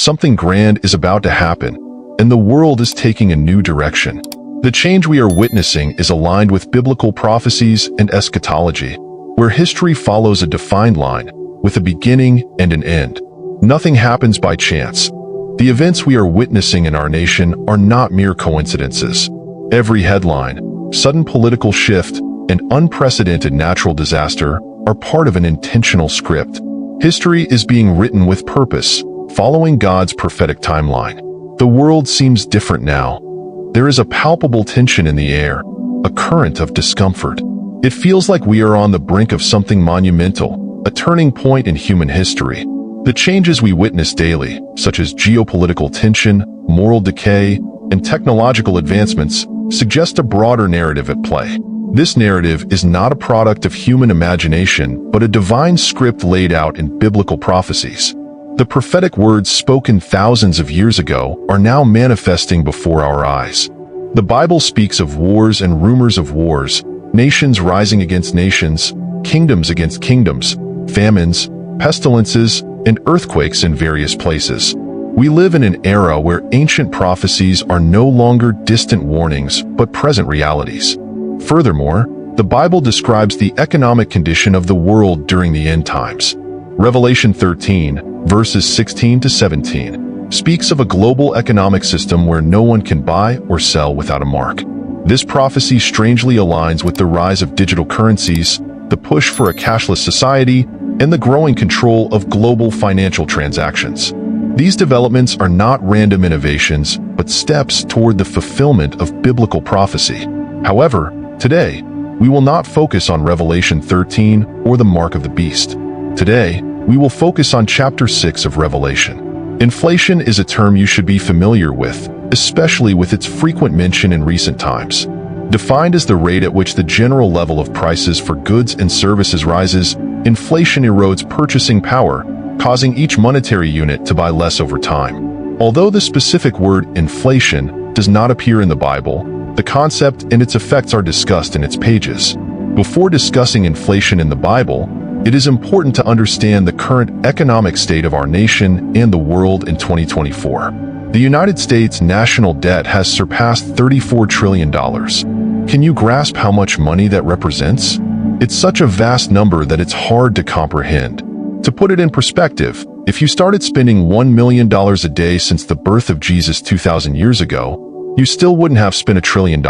Something grand is about to happen, and the world is taking a new direction. The change we are witnessing is aligned with biblical prophecies and eschatology, where history follows a defined line, with a beginning and an end. Nothing happens by chance. The events we are witnessing in our nation are not mere coincidences. Every headline, sudden political shift, and unprecedented natural disaster are part of an intentional script. History is being written with purpose, following God's prophetic timeline. The world seems different now. There is a palpable tension in the air, a current of discomfort. It feels like we are on the brink of something monumental, a turning point in human history. The changes we witness daily, such as geopolitical tension, moral decay, and technological advancements, suggest a broader narrative at play. This narrative is not a product of human imagination, but a divine script laid out in biblical prophecies. The prophetic words spoken thousands of years ago are now manifesting before our eyes. The Bible speaks of wars and rumors of wars, nations rising against nations, kingdoms against kingdoms, famines, pestilences, and earthquakes in various places. We live in an era where ancient prophecies are no longer distant warnings, but present realities. Furthermore, the Bible describes the economic condition of the world during the end times. Revelation 13, verses 16 to 17, speaks of a global economic system where no one can buy or sell without a mark. This prophecy strangely aligns with the rise of digital currencies, the push for a cashless society, and the growing control of global financial transactions. These developments are not random innovations, but steps toward the fulfillment of biblical prophecy. However, today, we will not focus on Revelation 13 or the mark of the beast. Today, we will focus on chapter 6 of Revelation. Inflation is a term you should be familiar with, especially with its frequent mention in recent times. Defined as the rate at which the general level of prices for goods and services rises, inflation erodes purchasing power, causing each monetary unit to buy less over time. Although the specific word inflation does not appear in the Bible, the concept and its effects are discussed in its pages. Before discussing inflation in the Bible, it is important to understand the current economic state of our nation and the world in 2024. The United States national debt has surpassed $34 trillion. Can you grasp how much money that represents? It's such a vast number that it's hard to comprehend. To put it in perspective, if you started spending $1 million a day since the birth of Jesus 2,000 years ago, you still wouldn't have spent $1 trillion.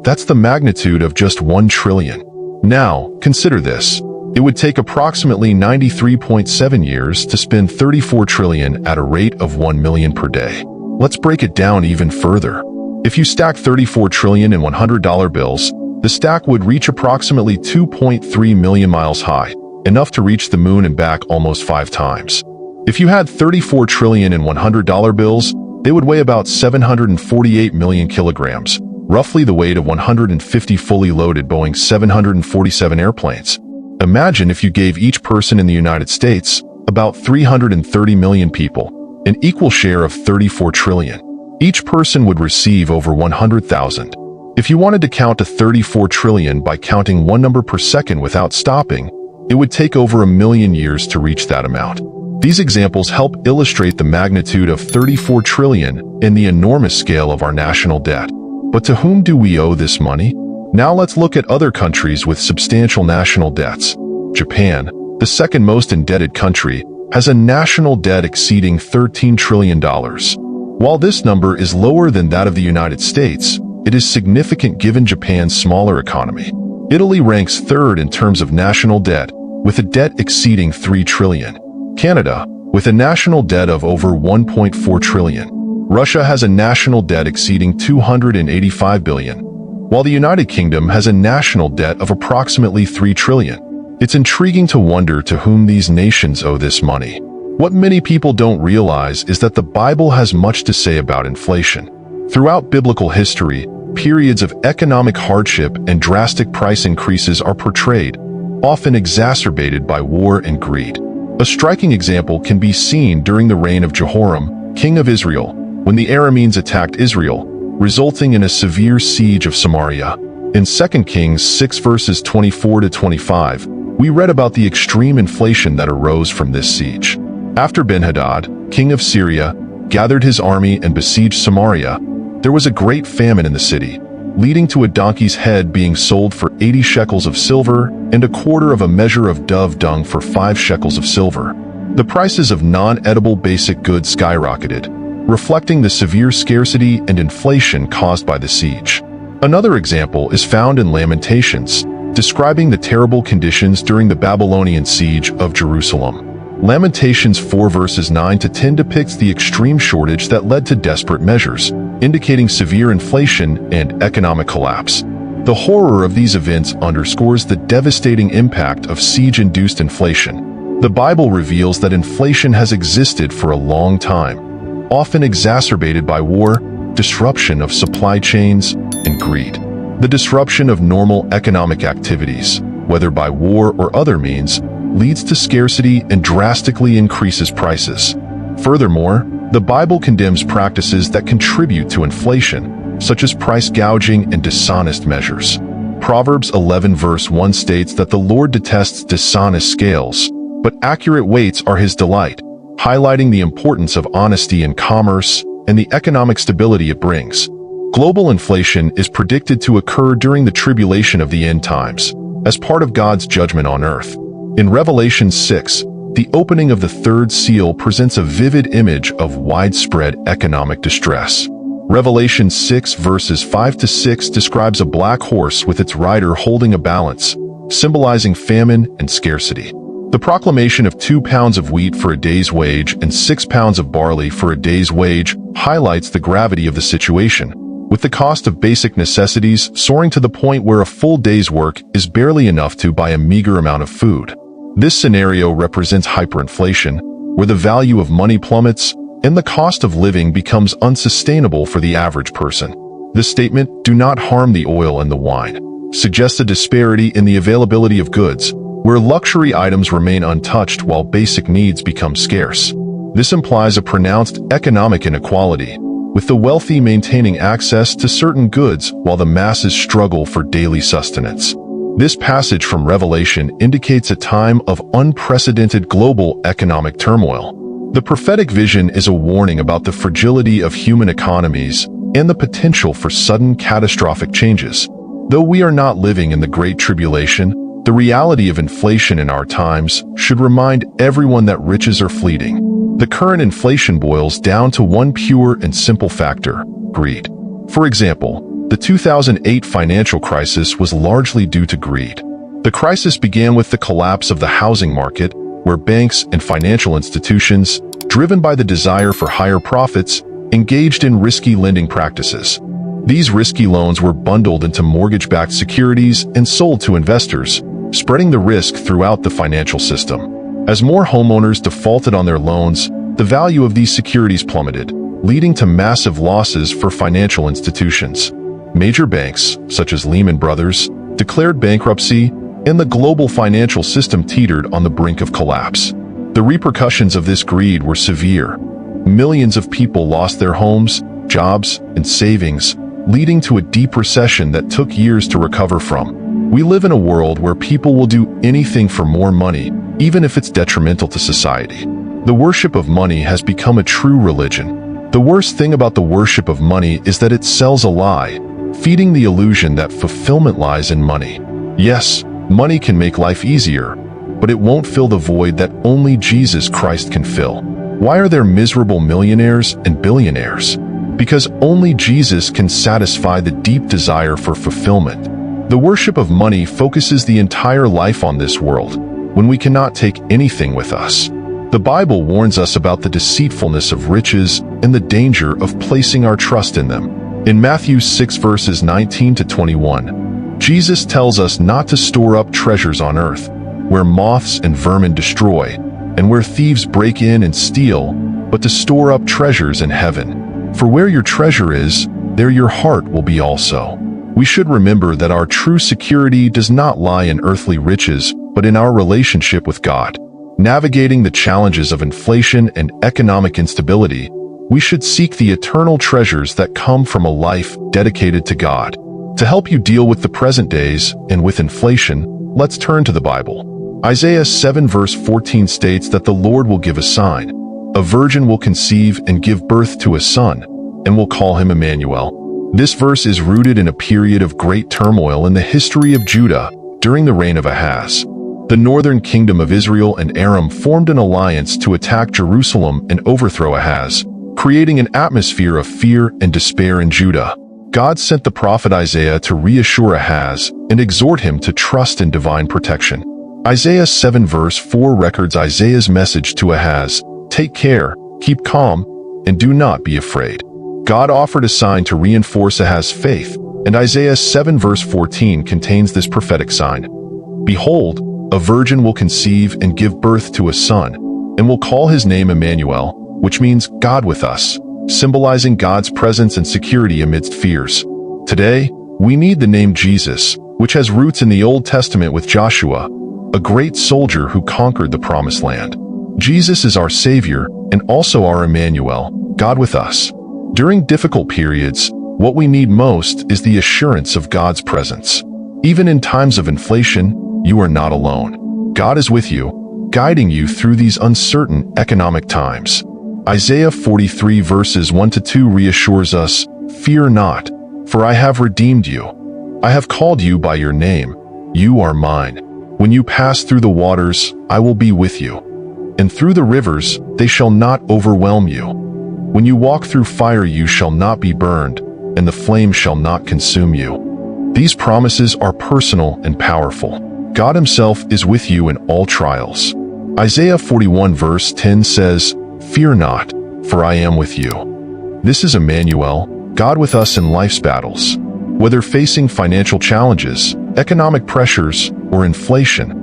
That's the magnitude of just 1 trillion. Now, consider this. It would take approximately 93.7 years to spend 34 trillion at a rate of 1 million per day. Let's break it down even further. If you stack 34 trillion in $100 bills, the stack would reach approximately 2.3 million miles high, enough to reach the moon and back almost 5 times. If you had 34 trillion in $100 bills, they would weigh about 748 million kilograms, roughly the weight of 150 fully loaded Boeing 747 airplanes. Imagine if you gave each person in the United States, about 330 million people, an equal share of 34 trillion. Each person would receive over 100,000. If you wanted to count to 34 trillion by counting one number per second without stopping, it would take over 1 million years to reach that amount. These examples help illustrate the magnitude of 34 trillion and the enormous scale of our national debt. But to whom do we owe this money? Now let's look at other countries with substantial national debts. Japan, the second most indebted country, has a national debt exceeding $13 trillion. While this number is lower than that of the United States, it is significant given Japan's smaller economy. Italy ranks third in terms of national debt, with a debt exceeding $3 trillion. Canada, with a national debt of over $1.4 trillion. Russia has a national debt exceeding $285 billion, while the United Kingdom has a national debt of approximately $3 trillion. It's intriguing to wonder to whom these nations owe this money. What many people don't realize is that the Bible has much to say about inflation. Throughout biblical history, periods of economic hardship and drastic price increases are portrayed, often exacerbated by war and greed. A striking example can be seen during the reign of Jehoram, king of Israel, when the Arameans attacked Israel, resulting in a severe siege of Samaria. In 2 Kings 6 verses 24 to 25, we read about the extreme inflation that arose from this siege. After Ben-Hadad, king of Syria, gathered his army and besieged Samaria, there was a great famine in the city, leading to a donkey's head being sold for 80 shekels of silver and a quarter of a measure of dove dung for 5 shekels of silver. The prices of non-edible basic goods skyrocketed, reflecting the severe scarcity and inflation caused by the siege. Another example is found in Lamentations, describing the terrible conditions during the Babylonian siege of Jerusalem. Lamentations 4 verses 9 to 10 depicts the extreme shortage that led to desperate measures, indicating severe inflation and economic collapse. The horror of these events underscores the devastating impact of siege-induced inflation. The Bible reveals that inflation has existed for a long time, often exacerbated by war, disruption of supply chains, and greed. The disruption of normal economic activities, whether by war or other means, leads to scarcity and drastically increases prices. Furthermore, the Bible condemns practices that contribute to inflation, such as price gouging and dishonest measures. Proverbs 11 verse 1 states that the Lord detests dishonest scales, but accurate weights are his delight, highlighting the importance of honesty in commerce and the economic stability it brings. Global inflation is predicted to occur during the tribulation of the end times, as part of God's judgment on earth. In Revelation 6, the opening of the third seal presents a vivid image of widespread economic distress. Revelation 6 verses 5 to 6 describes a black horse with its rider holding a balance, symbolizing famine and scarcity. The proclamation of 2 pounds of wheat for a day's wage and 6 pounds of barley for a day's wage highlights the gravity of the situation, with the cost of basic necessities soaring to the point where a full day's work is barely enough to buy a meager amount of food. This scenario represents hyperinflation, where the value of money plummets and the cost of living becomes unsustainable for the average person. This statement, "Do not harm the oil and the wine," suggests a disparity in the availability of goods, where luxury items remain untouched while basic needs become scarce. This implies a pronounced economic inequality, with the wealthy maintaining access to certain goods while the masses struggle for daily sustenance. This passage from Revelation indicates a time of unprecedented global economic turmoil. The prophetic vision is a warning about the fragility of human economies and the potential for sudden catastrophic changes. Though we are not living in the Great Tribulation, the reality of inflation in our times should remind everyone that riches are fleeting. The current inflation boils down to one pure and simple factor: greed. For example, the 2008 financial crisis was largely due to greed. The crisis began with the collapse of the housing market, where banks and financial institutions, driven by the desire for higher profits, engaged in risky lending practices. These risky loans were bundled into mortgage-backed securities and sold to investors, spreading the risk throughout the financial system. As more homeowners defaulted on their loans, the value of these securities plummeted, leading to massive losses for financial institutions. Major banks, such as Lehman Brothers, declared bankruptcy, and the global financial system teetered on the brink of collapse. The repercussions of this greed were severe. Millions of people lost their homes, jobs, and savings, leading to a deep recession that took years to recover from. We live in a world where people will do anything for more money, even if it's detrimental to society. The worship of money has become a true religion. The worst thing about the worship of money is that it sells a lie, feeding the illusion that fulfillment lies in money. Yes, money can make life easier, but it won't fill the void that only Jesus Christ can fill. Why are there miserable millionaires and billionaires? Because only Jesus can satisfy the deep desire for fulfillment. The worship of money focuses the entire life on this world, when we cannot take anything with us. The Bible warns us about the deceitfulness of riches and the danger of placing our trust in them. In Matthew 6 verses 19 to 21, Jesus tells us not to store up treasures on earth, where moths and vermin destroy, and where thieves break in and steal, but to store up treasures in heaven. For where your treasure is, there your heart will be also. We should remember that our true security does not lie in earthly riches, but in our relationship with God. Navigating the challenges of inflation and economic instability, we should seek the eternal treasures that come from a life dedicated to God. To help you deal with the present days and with inflation, let's turn to the Bible. Isaiah 7 verse 14 states that the Lord will give a sign. a virgin will conceive and give birth to a son, and will call him Emmanuel. This verse is rooted in a period of great turmoil in the history of Judah during the reign of Ahaz. The northern kingdom of Israel and Aram formed an alliance to attack Jerusalem and overthrow Ahaz, creating an atmosphere of fear and despair in Judah. God sent the prophet Isaiah to reassure Ahaz and exhort him to trust in divine protection. Isaiah 7 verse 4 records Isaiah's message to Ahaz: "Take care, keep calm, and do not be afraid." God offered a sign to reinforce Ahaz's faith, and Isaiah 7 verse 14 contains this prophetic sign. "Behold, a virgin will conceive and give birth to a son, and will call his name Emmanuel," which means God with us, symbolizing God's presence and security amidst fears. Today, we need the name Jesus, which has roots in the Old Testament with Joshua, a great soldier who conquered the Promised Land. Jesus is our Savior and also our Emmanuel, God with us. During difficult periods, what we need most is the assurance of God's presence. Even in times of inflation, you are not alone. God is with you, guiding you through these uncertain economic times. Isaiah 43 verses 1-2 reassures us, "Fear not, for I have redeemed you. I have called you by your name. You are mine. When you pass through the waters, I will be with you. And through the rivers, they shall not overwhelm you. When you walk through fire, you shall not be burned, and the flame shall not consume you." These promises are personal and powerful. God himself is with you in all trials. Isaiah 41 verse 10 says, "Fear not, for I am with you." This is Emmanuel, God with us in life's battles. Whether facing financial challenges, economic pressures, or inflation,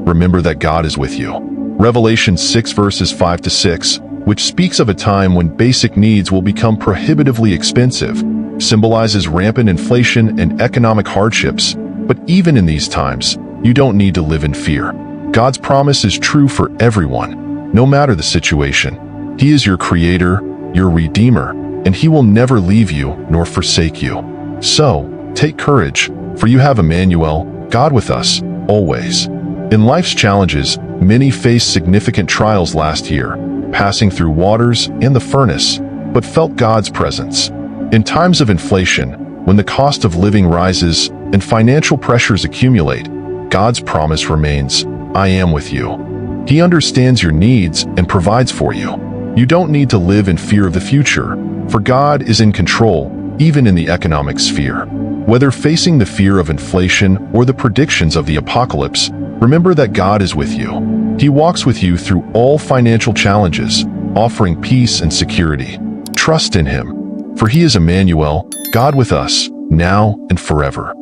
remember that God is with you. Revelation 6 verses 5-6, which speaks of a time when basic needs will become prohibitively expensive, symbolizes rampant inflation and economic hardships. But even in these times, you don't need to live in fear. God's promise is true for everyone, no matter the situation. He is your creator, your redeemer, and he will never leave you nor forsake you. So, take courage, for you have Emmanuel, God with us, always. In life's challenges, many faced significant trials last year, passing through waters and the furnace, but felt God's presence. In times of inflation, when the cost of living rises and financial pressures accumulate, God's promise remains, "I am with you." He understands your needs and provides for you. You don't need to live in fear of the future, for God is in control, even in the economic sphere. Whether facing the fear of inflation or the predictions of the apocalypse, remember that God is with you. He walks with you through all financial challenges, offering peace and security. Trust in him, for he is Emmanuel, God with us, now and forever.